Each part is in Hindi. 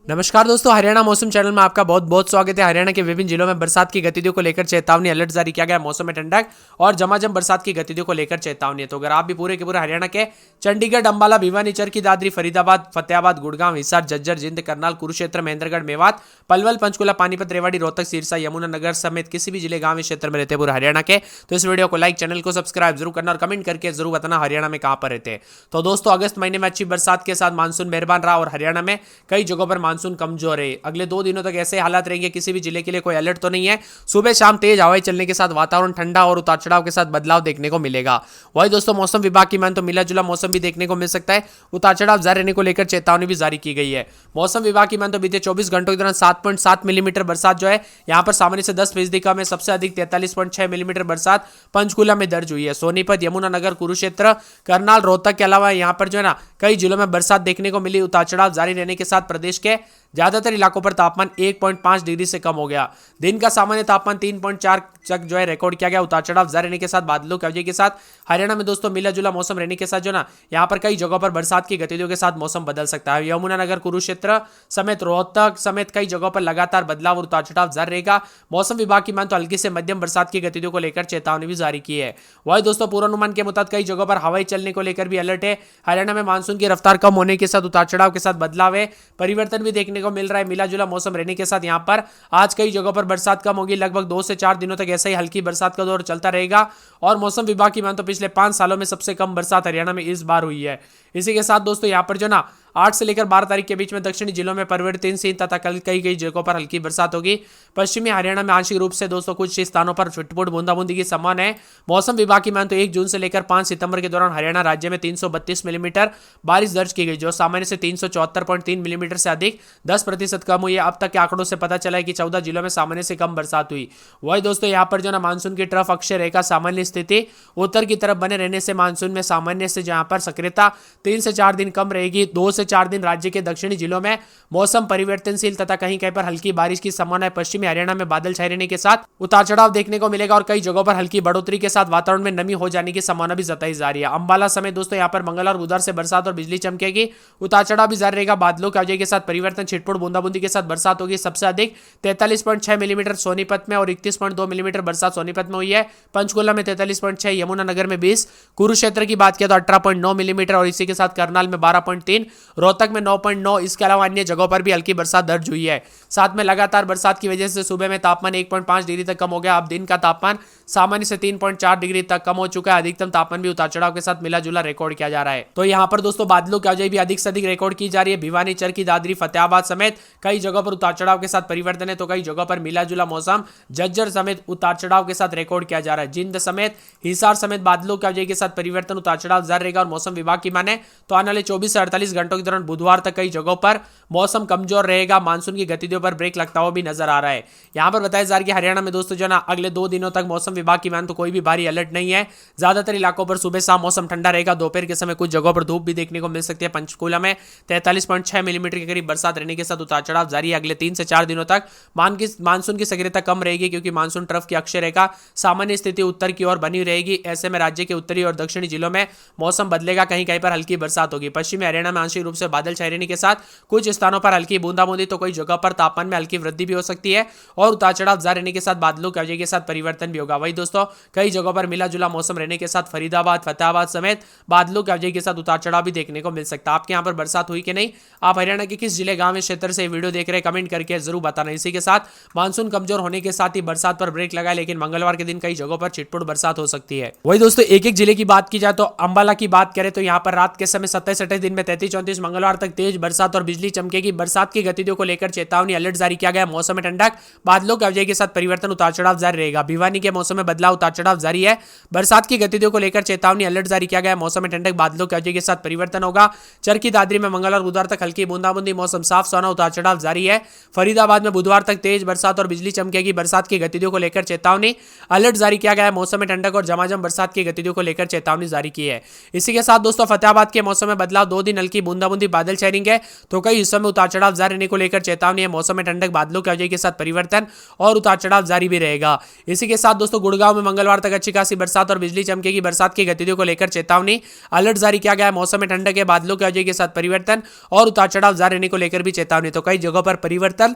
नमस्कार दोस्तों, हरियाणा मौसम चैनल में आपका बहुत बहुत स्वागत है। हरियाणा के विभिन्न जिलों में बरसात की गतिविधियों को लेकर चेतावनी अलर्ट जारी किया गया। मौसम में ठंडक और झमाझम बरसात की गतिविधियों को लेकर चेतावनी है। तो अगर आप भी पूरे के पूरे हरियाणा के चंडीगढ़, अंबाला, भिवानी, चरखी दादरी, फरीदाबाद, फतेहाबाद, गुड़गांव, हिसार, झज्जर, जिंद, करनाल, कुरुक्षेत्र, महेंद्रगढ़, मेवात, पलवल, पंचकुला, पानीपत, रेवाड़ी, रोहतक, सिरसा, यमुनानगर समेत किसी भी जिले, गांव, क्षेत्र में रहते पूरे हरियाणा के, तो इस वीडियो को लाइक, चैनल को सब्सक्राइब जरूर करना और कमेंट करके जरूर बताना हरियाणा में कहां पर रहते हैं। तो दोस्तों, अगस्त महीने में अच्छी बरसात के साथ मानसून मेहरबान रहा और हरियाणा में कई जगहों पर मानसून कमजोर है। अगले 2 दिनों तक ऐसे हालात रहेंगे। किसी भी जिले के लिए कोई अलर्ट तो नहीं है। सुबह शाम तेज हवाएं चलने के साथ वातावरण ठंडा और उतार चढ़ाव के साथ बदलाव देखने को मिलेगा। वही दोस्तों, मौसम विभाग की मान तो मिला जुला मौसम भी देखने को मिल सकता है। उतार चढ़ाव जारी रहने को लेकर चेतावनी भी जारी की गई है। मौसम विभाग की मान तो बीते 24 घंटों के दौरान 7.7 मिलीमीटर बरसात जो है यहाँ पर सामान्य से 10% कम है। सबसे अधिक 43.6 मिलीमीटर बरसात पंचकुला में दर्ज हुई है। सोनीपत, यमुनानगर, कुरुक्षेत्र, करनाल, रोहतक के अलावा यहाँ पर जो है ना कई जिलों में बरसात देखने को मिली। उतार चढ़ाव जारी रहने के साथ प्रदेश के ज्यादातर इलाकों पर तापमान 1.5 डिग्री से कम हो गया। दिन का सामान्य तापमान 3.4 तक जो है रिकॉर्ड किया गया। उतार चढ़ाव जारी रहने के साथ बादलों की वजह के साथ हरियाणा में दोस्तों मिला जुला मौसम रहने के साथ जो ना यहाँ पर कई जगहों पर बरसात की गतिविधियों के साथ मौसम बदल सकता है। यमुनानगर, कुरुक्षेत्र समेत रोहतक समेत कई जगहों पर लगातार बदलाव और उतार चढ़ाव जारी रहेगा। मौसम विभाग की मान तो हल्की से मध्यम बरसात की गतिविधियों को लेकर चेतावनी भी जारी की है। वही दोस्तों, पूर्वानुमान के मुताबिक कई जगहों पर हवाई चलने को लेकर भी अलर्ट है। हरियाणा में मानसून की रफ्तार कम होने के साथ उतार चढ़ाव के साथ बदलाव है, परिवर्तन भी देखने को मिल रहा है। मिला जुला मौसम रहने के साथ यहाँ पर आज कई जगहों पर बरसात कम होगी। लगभग 2 से 4 दिनों तक ऐसा ही हल्की बरसात का दौर चलता रहेगा। और मौसम विभाग की मान तो पिछले 5 सालों में सबसे कम बरसात हरियाणा में इस बार हुई है। इसी के साथ दोस्तों यहाँ पर जो ना 8 से लेकर 12 तारीख के बीच में दक्षिणी जिलों में परिवर्तनशील तथा कई जगहों पर हल्की बरसात होगी। पश्चिमी हरियाणा में आंशिक रूप से दोस्तों कुछ स्थानों पर छुटपुट बूंदाबूंदी की संभावना है। मौसम विभाग की मान तो 1 जून से लेकर 5 सितंबर के दौरान हरियाणा राज्य में 332 मिलीमीटर बारिश दर्ज की गई, जो सामान्य से 374.3 मिलीमीटर से अधिक 10% कम हुई है। अब तक के आंकड़ों से पता चला है कि 14 जिलों में सामान्य से कम बरसात हुई। वही दोस्तों यहाँ पर जो ना मानसून की ट्रफ अक्षय रेखा सामान्य स्थिति उत्तर की तरफ बने रहने से मानसून में सामान्य से जहां पर सक्रियता 3 से 4 दिन कम रहेगी। 2 से 4 दिन राज्य के दक्षिणी जिलों में मौसम परिवर्तनशील तथा कहीं कहीं पर हल्की बारिश की संभावना है। पश्चिमी हरियाणा में बादल छाए रहने के साथ उतार चढ़ाव देखने को मिलेगा और कई जगहों पर हल्की बढ़ोतरी के साथ वातावरण में नमी हो जाने की संभावना भी जताई जा रही है। अंबाला समेत दोस्तों यहाँ पर मंगलवार और बुधवार से बरसात और बिजली चमकेगी। उतार चढ़ाव भी जारी रहेगा। बादलों की वजह के साथ परिवर्तन, छिटपुट बूंदाबूंदी के साथ बरसात होगी। सबसे अधिक 43.6 मिलीमीटर सोनीपत में और 31.2 मिलीमीटर बरसात सोनीपत में हुई है। पंचकुला में 43.6, यमुनानगर में 20, कुरुक्षेत्र की बात किया तो 18.9 मिलीमीटर और इसी के साथ करनाल में 12.3, रोहतक में 9.9। इसके अलावा अन्य जगहों पर भी हल्की बरसात दर्ज हुई है। साथ में लगातार बरसात की वजह से सुबह में तापमान 1.5 डिग्री तक कम हो गया। अब दिन का तापमान सामान्य से 3.4 डिग्री तक कम हो चुका है। अधिकतम तापमान भी उतार चढ़ाव के साथ मिला जुला रिकॉर्ड किया जा रहा है। तो यहाँ पर दोस्तों बादलों की वजह भी अधिक से अधिक रिकॉर्ड की जा रही है। भिवानी, चरखी दादरी, फतेहाबाद समेत कई जगहों पर उतार चढ़ाव के साथ परिवर्तन है, तो कई जगहों पर मिला जुला मौसम झज्जर समेत उतार चढ़ाव के साथ रिकॉर्ड किया जा रहा है। जिंद समेत हिसार समेत बादलों की वजह के साथ परिवर्तन, उतार चढ़ाव जारी रहेगा। और मौसम विभाग की माने तो आने वाले 24 से 48 घंटों के दौरान बुधवार तक कई जगहों पर मौसम कमजोर रहेगा। मानसून की गतिविधियों पर ब्रेक लगता हुआ भी नजर आ रहा है। यहाँ पर बताया जा रहा है कि हरियाणा में दोस्तों जो ना अगले 2 दिनों तक मौसम विभाग की मान तो कोई भी भारी अलर्ट नहीं है। ज्यादातर इलाकों पर सुबह शाम मौसम ठंडा रहेगा। दोपहर के समय कुछ जगहों पर धूप भी देखने को मिल सकती है। पंचकुला में 43.6 मिलीमीटर के करीब बरसात रहने के साथ उतार चढ़ाव जारी है। अगले 3 से 4 दिनों तक मानसून की सक्रियता कम रहेगी, क्योंकि मानसून ट्रफ की अक्षय रेखा सामान्य स्थिति उत्तर की ओर बनी रहेगी। ऐसे में राज्य के उत्तरी और दक्षिणी जिलों में मौसम बदलेगा। कहीं कहीं पर हल्की बरसात होगी। पश्चिमी हरियाणा में आंशिक रूप से बादल छाए रहने के साथ कुछ स्थानों पर हल्की बूंदाबूंदी, तो कई जगह पर तापमान में हल्की वृद्धि भी हो सकती है और उतार चढ़ाव जारी रहने के साथ बादलों की वजह के साथ परिवर्तन भी होगा। वही दोस्तों कई जगहों पर मिला जुला मौसम रहने के साथ फरीदाबाद, फतेहाबाद समेत बादलों की वजह के साथ उतार चढ़ाव भी देखने को मिल सकता है। आपके यहाँ पर बरसात हुई कि नहीं? आप हरियाणा के किस जिले, गांव, क्षेत्र से वीडियो देख रहे हैं, कमेंट करके जरूर बताना। इसी के साथ मानसून कमजोर होने के साथ ही बरसात पर ब्रेक लगा, लेकिन मंगलवार के दिन कई जगहों पर छिटपुट बरसात हो सकती है। वही दोस्तों एक एक जिले की बात की जाए तो अंबाला की बात करें तो यहाँ पर रात के समय 27-28 दिन में 33-34 मंगलवार तक तेज बरसात और बिजली चमकेगी। बरसात की गतिविधियों को लेकर चेतावनी अलर्ट जारी किया गया। मौसम में ठंडक, बादलों की वजह के साथ परिवर्तन, उतार चढ़ाव जारी रहेगा। भिवानी के मौसम में बदलाव, उतार चढ़ाव जारी है। बरसात की गतिविधियों को लेकर चेतावनी अलर्ट जारी किया गया। मौसम में ठंडक, बादलों की वजह के साथ परिवर्तन होगा। चरखी दादरी में मंगलवार बुधवार तक हल्की बूंदाबूंदी, मौसम साफ सुहाना, उतार चढ़ाव जारी है। फरीदाबाद में बुधवार तक तेज बरसात और बिजली चमकेगी। बरसात की गतिविधियों को लेकर चेतावनी अलर्ट जारी किया गया है। मौसम में ठंडक और झमाझम बरसात की गतिविधियों को लेकर चेतावनी जारी की है। इसी के साथ दोस्तों फतेहाबाद के मौसम में बदलाव, 2 दिन हल्की बूंदाबूंदी, बादल छाएंगे, तो कई हिस्सों में उतार चढ़ाव जारी रहने को लेकर चेतावनी है। मौसम में ठंडक, बादलों की वजह के साथ परिवर्तन और उतार चढ़ाव जारी भी रहेगा। इसी के साथ दोस्तों गुड़गांव में मंगलवार तक अच्छी खासी बरसात और बिजली चमकेगी। बरसात की गतिविधियों को लेकर चेतावनी, अलर्ट जारी किया गया है। मौसम में ठंडक के बादलों की वजह के साथ परिवर्तन और उतार चढ़ाव जारी रहने को लेकर भी चेतावनी। तो कई जगहों पर परिवर्तन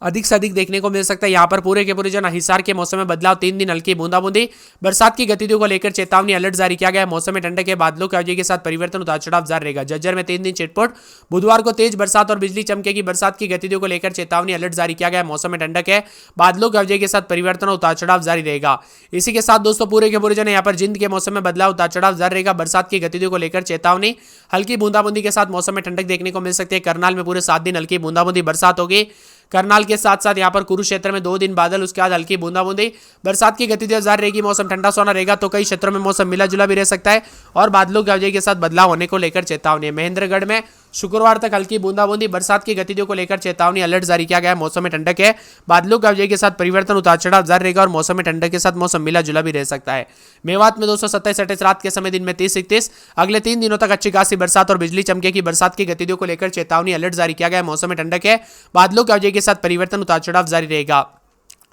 अधिक से अधिक देखने को मिल सकता है। यहाँ पर पूरे के पूरे जो ना हिसार के मौसम में बदलाव, 3 दिन हल्की बूंदाबूंदी। बरसात की गतिविधियों को लेकर चेतावनी, अलर्ट जारी किया गया है। मौसम में ठंडक के बादलों की वजह के साथ परिवर्तन, उतार चढ़ाव जारी रहेगा। जज्जर में 3 दिन चिटपुट। बुधवार को तेज बरसात और बिजली चमकेगी। बरसात की गतिविधियों को लेकर चेतावनी, अलर्ट जारी किया गया है। मौसम में ठंडक है, बादलों की वजह के साथ परिवर्तन और उतार चढ़ाव जारी रहेगा। इसी के साथ दोस्तों पूरे के पूरे जो यहाँ पर जिंद के मौसम में बदलाव, उतार चढ़ाव जारी रहेगा। बरसात की गतिविधियों को लेकर चेतावनी, हल्की बूंदाबूंदी के साथ मौसम में ठंडक देखने को मिल सकती है। करनाल में पूरे 7 दिन हल्की बूंदाबूंदी बरसात होगी। करनाल के साथ साथ यहाँ पर कुरुक्षेत्र में 2 दिन बादल, उसके बाद हल्की बूंदाबूंदी। बरसात की गतिविधियां जारी रहेगी। मौसम ठंडा सोना रहेगा। तो कई क्षेत्रों में मौसम मिला जुला भी रह सकता है और बादलों की वजह के साथ बदलाव होने को लेकर चेतावनी है। महेंद्रगढ़ में शुक्रवार तक हल्की बूंदाबूंदी। बरसात की गतिविधियों को लेकर चेतावनी, अलर्ट जारी किया गया है। मौसम में ठंडक है, बादलों की वजह के साथ परिवर्तन, उतार चढ़ाव जारी रहेगा और मौसम में ठंडक के साथ मौसम मिला जुला भी रह सकता है। मेवात में 227 रात के समय, दिन में 30-31। अगले 3 दिनों तक अच्छी खासी बरसात और बिजली चमकेगी। बरसात की गतिविधियों को लेकर चेतावनी, अलर्ट जारी किया गया है। मौसम में ठंडक है, बादलों की वजह के साथ परिवर्तन, उतार चढ़ाव जारी रहेगा।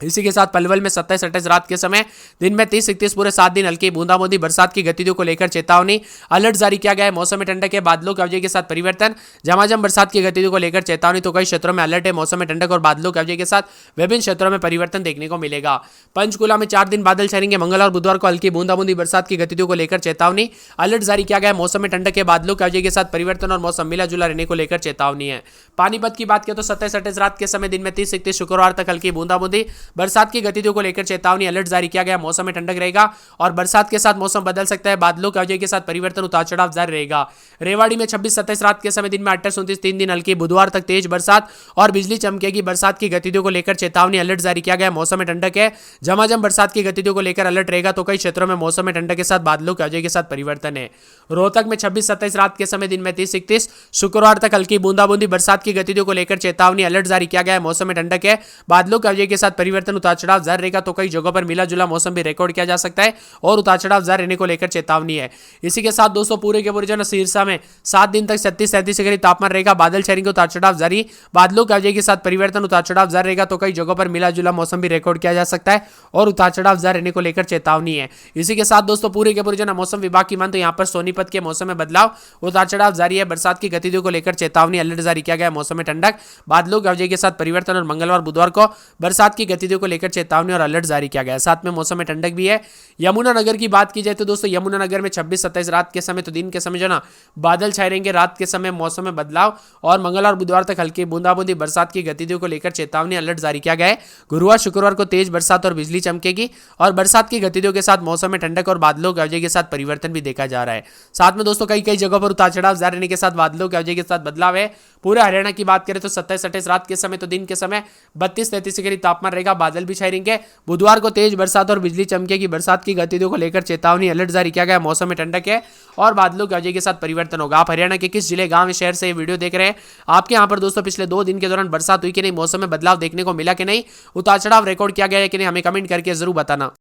इसी के साथ पलवल में 27-28 रात के समय, दिन में 30-31, पूरे 7 दिन हल्की बूंदाबूंदी। बरसात की गतिविधियों को लेकर चेतावनी, अलर्ट जारी किया गया है। मौसम में ठंडक है, बादलों की वजह के साथ परिवर्तन, झमाझम बरसात की गतिविधियों को लेकर चेतावनी। तो कई क्षेत्रों में अलर्ट है। मौसम में ठंडक और बादलों की वजह के साथ विभिन्न क्षेत्रों में परिवर्तन देखने को मिलेगा। पंचकुला में 4 दिन बादल छाएंगे। मंगलवार और बुधवार को हल्की बूंदाबूंदी। बरसात की गतिविधियों को लेकर चेतावनी, अलर्ट जारी किया गया है। मौसम में ठंडक के बादलों की वजह के साथ परिवर्तन और मौसम मिला जुला रहने को लेकर चेतावनी है। पानीपत की बात करें तो 27-28 रात के समय, दिन में 30-31, शुक्रवार तक हल्की बूंदाबूंदी। बरसात की गतिविधियों को लेकर चेतावनी, अलर्ट जारी किया गया। मौसम में ठंडक रहेगा और बरसात के साथ मौसम बदल सकता है। बादलों की वजह के साथ परिवर्तन, उतार चढ़ाव जारी रहेगा। रेवाड़ी में 26-27 रात के समय, दिन में 28-29, 3 दिन हल्की। बुधवार तक तेज बरसात और बिजली चमकेगी। बरसात की गतिविधियों को लेकर चेतावनी, अलर्ट जारी किया गया। मौसम में ठंडक है, झमाझम बरसात की गतिविधियों को लेकर अलर्ट रहेगा। तो कई क्षेत्रों में मौसम में ठंडक के साथ बादलों की वजह के साथ परिवर्तन है। रोहतक में 26-27 रात के समय, दिन में 30-31, शुक्रवार तक हल्की बूंदाबूंदी। बरसात की गतिविधियों को लेकर चेतावनी, अलर्ट जारी किया गया है। मौसम में ठंडक है, बादलों की वजह के साथ परिवर्तन, उतार चढ़ाव जारी रहेगा। तो कई जगहों पर मिला जुला मौसम भी रिकॉर्ड किया जा सकता है और उतार चढ़ाव जारी रहने को लेकर चेतावनी है। इसी के साथ दोस्तों पूरे के पूरे जो सिरसा में 7 दिन तक 36-37 के करीब तापमान रहेगा। बादल छाएंगे, उतार चढ़ाव जारी। बादलों की वजह के साथ परिवर्तन, उतार चढ़ाव जारी रहेगा। तो कई जगहों पर मिला जुला मौसम भी रिकॉर्ड किया जा सकता है और उतार चढ़ाव जारी रहने को लेकर चेतावनी है। इसी के साथ दोस्तों पूरे के पूरे जो मौसम विभाग की मान तो यहाँ पर सोनीपत के मौसम में बदलाव, उतार चढ़ाव जारी है। बरसात की गतिविधियों को लेकर चेतावनी, अलर्ट जारी किया गया है। मौसम में ठंडक, बादलों की वजह के साथ परिवर्तन और मंगलवार बुधवार को बरसात की गतिविधियों को लेकर चेतावनी और अलर्ट जारी किया गया है। साथ में मौसम में ठंडक भी है। यमुनानगर की बात की जाए तो दोस्तों यमुनानगर में 26-27 रात के समय, तो दिन के समय जो ना बादल छाए रहेंगे। रात के समय मौसम में बदलाव और मंगलवार बुधवार तक हल्की बूंदाबूंदी। बरसात की गतिविधियों को लेकर चेतावनी, अलर्ट जारी किया गया है। गुरुवार शुक्रवार को तेज बरसात और बिजली चमकेगी और बरसात की गतिविधियों के साथ मौसम में ठंडक और बादलों की वजह के साथ परिवर्तन भी देखा जा रहा है। साथ में दोस्तों कई कई जगहों पर उतार चढ़ाव जारी रहने के साथ बादलों की वजह के साथ बदलाव है। पूरे हरियाणा की बात करें तो 27-28 रात के समय, तो दिन के समय 32-33 के करीब तापमान रहेगा। बादल भी छाए रहेंगे। बुधवार को तेज बरसात और बिजली चमकेगी। बरसात की गतिविधियों को लेकर चेतावनी, अलर्ट जारी किया गया। मौसम में ठंडक है और बादलों की वजह के साथ परिवर्तन होगा। आप हरियाणा के किस जिले, गांव, शहर से ये वीडियो देख रहे हैं? आपके यहाँ पर दोस्तों पिछले 2 दिन के दौरान बरसात हुई कि नहीं, मौसम में बदलाव देखने को मिला कि नहीं, उतार चढ़ाव रिकॉर्ड किया गया है कि नहीं, हमें कमेंट करके जरूर बताना।